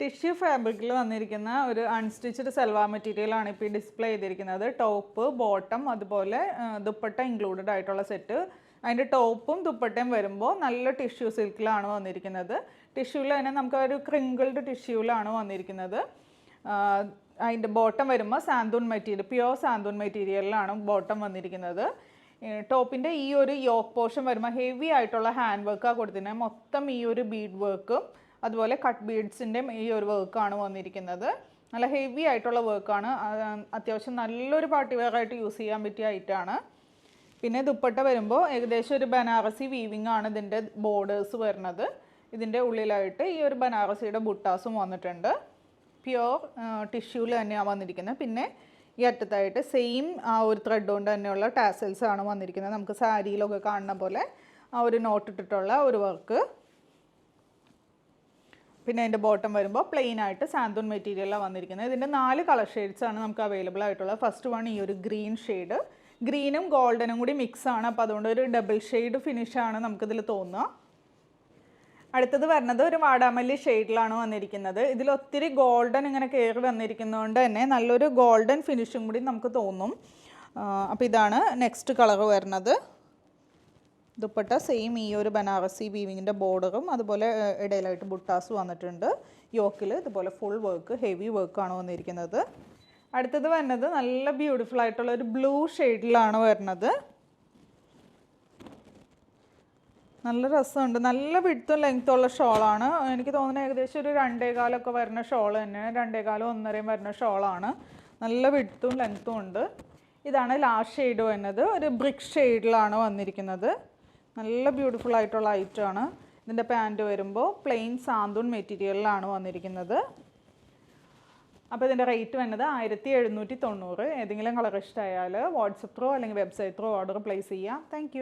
Tissue ഫാബ്രിക്കിൽ വന്നിരിക്കുന്ന ഒരു അൺസ്റ്റിച്ച്ഡ് സൽവാർ മെറ്റീരിയലാണ് ഇപ്പോൾ ഈ ഡിസ്പ്ലേ ചെയ്തിരിക്കുന്നത്. ടോപ്പ്, ബോട്ടം, അതുപോലെ ദുപ്പട്ട ഇൻക്ലൂഡഡ് ആയിട്ടുള്ള സെറ്റ്. അതിൻ്റെ ടോപ്പും ദുപ്പട്ടയും വരുമ്പോൾ നല്ല ടിഷ്യൂ സിൽക്കിലാണ് വന്നിരിക്കുന്നത്. ടിഷ്യൂവിൽ തന്നെ നമുക്ക് ഒരു ക്രിങ്കിൾഡ് ടിഷ്യൂവിലാണ് വന്നിരിക്കുന്നത്. അതിൻ്റെ ബോട്ടം വരുമ്പോൾ santoon material, pure santoon മെറ്റീരിയലിലാണ് bottom വന്നിരിക്കുന്നത്. ടോപ്പിൻ്റെ ഈ ഒരു യോക്ക് പോർഷൻ വരുമ്പോൾ ഹെവി ആയിട്ടുള്ള ഹാൻഡ് വർക്കാണ് കൊടുത്തിരുന്നത്. മൊത്തം ഈ ഒരു ബീഡ് വർക്കും അതുപോലെ കട്ട് ബീഡ്സിൻ്റെയും ഈ ഒരു വർക്കാണ് വന്നിരിക്കുന്നത്. നല്ല ഹെവി ആയിട്ടുള്ള വർക്കാണ്. അത്യാവശ്യം നല്ലൊരു പാർട്ടി വെയർ ആയിട്ട് യൂസ് ചെയ്യാൻ പറ്റിയ ഐറ്റമാണ്. പിന്നെ ദുപ്പട്ട വരുമ്പോൾ ഏകദേശം ഒരു ബനാറസി വീവിങ് ആണ് ഇതിൻ്റെ ബോർഡേഴ്സ് വരുന്നത്. ഇതിൻ്റെ ഉള്ളിലായിട്ട് ഈ ഒരു ബനാറസിയുടെ ബുട്ടാസും വന്നിട്ടുണ്ട്. പ്യുവർ ടിഷ്യൂവിൽ തന്നെയാണ് വന്നിരിക്കുന്നത്. പിന്നെ ഈ അറ്റത്തായിട്ട് സെയിം ആ ഒരു ത്രെഡ് കൊണ്ട് തന്നെയുള്ള ടാസൽസ് ആണ് വന്നിരിക്കുന്നത്. നമുക്ക് സാരിയിലൊക്കെ കാണുന്ന പോലെ ആ ഒരു നോട്ട് ഇട്ടിട്ടുള്ള ഒരു വർക്ക്. പിന്നെ അതിൻ്റെ ബോട്ടം വരുമ്പോൾ പ്ലെയിൻ ആയിട്ട് സാന്തൂൺ മെറ്റീരിയലാണ് വന്നിരിക്കുന്നത്. ഇതിൻ്റെ 4 കളർ ഷെയ്ഡ്സ് ആണ് നമുക്ക് അവൈലബിൾ ആയിട്ടുള്ളത്. ഫസ്റ്റ് വൺ ഈ ഒരു ഗ്രീൻ ഷെയ്ഡ്, ഗ്രീനും ഗോൾഡനും കൂടി മിക്സ് ആണ്. അപ്പോൾ അതുകൊണ്ട് ഒരു ഡബിൾ ഷെയ്ഡ് ഫിനിഷാണ് നമുക്കിതിൽ തോന്നുക. അടുത്തത് വരുന്നത് ഒരു വാടാമല്ലി ഷെയ്ഡിലാണ് വന്നിരിക്കുന്നത്. ഇതിൽ ഒത്തിരി ഗോൾഡൻ ഇങ്ങനെ കയറി വന്നിരിക്കുന്നതുകൊണ്ട് തന്നെ നല്ലൊരു ഗോൾഡൻ ഫിനിഷും കൂടി നമുക്ക് തോന്നും. അപ്പോൾ ഇതാണ് നെക്സ്റ്റ് കളർ വരുന്നത്. ദുപ്പട്ട സെയിം ഈ ഒരു ബനാറസി വീവിങ്ങിൻ്റെ ബോർഡറും അതുപോലെ ഇടയിലായിട്ട് ബുട്ടാസ് വന്നിട്ടുണ്ട്. യോക്കിൽ ഇതുപോലെ ഫുൾ വർക്ക്, ഹെവി വർക്കാണ് വന്നിരിക്കുന്നത്. അടുത്തത് വരുന്നത് നല്ല ബ്യൂട്ടിഫുൾ ആയിട്ടുള്ള ഒരു ബ്ലൂ ഷെയ്ഡിലാണ് വരുന്നത്. നല്ല രസമുണ്ട്. നല്ല വിഡ്ത്തും ലെങ്ത്തുള്ള ഷോളാണ്. എനിക്ക് തോന്നുന്നത് ഏകദേശം ഒരു 2.25 വരുന്ന ഷോൾ തന്നെ, 2.25 1.5 വരുന്ന ഷോളാണ്. നല്ല വിഡ്ത്തും ലെങ്ത്തും ഉണ്ട്. ഇതാണ് ലാസ്റ്റ് ഷെയ്ഡ് വരുന്നത്. ഒരു ബ്രിക്ക് ഷെയ്ഡിലാണ് വന്നിരിക്കുന്നത്. നല്ല ബ്യൂട്ടിഫുൾ ആയിട്ടുള്ള ഐറ്റമാണ്. ഇതിൻ്റെ പാൻറ്റ് വരുമ്പോൾ പ്ലെയിൻ സാന്തൂൺ മെറ്റീരിയലിലാണ് വന്നിരിക്കുന്നത്. അപ്പോൾ ഇതിൻ്റെ റേറ്റ് വരുന്നത് 1790. ഏതെങ്കിലും കളർ ഇഷ്ടമായാൽ വാട്സപ്പ് ത്രൂ അല്ലെങ്കിൽ വെബ്സൈറ്റ് ത്രൂ ഓർഡർ പ്ലേസ് ചെയ്യാം. താങ്ക്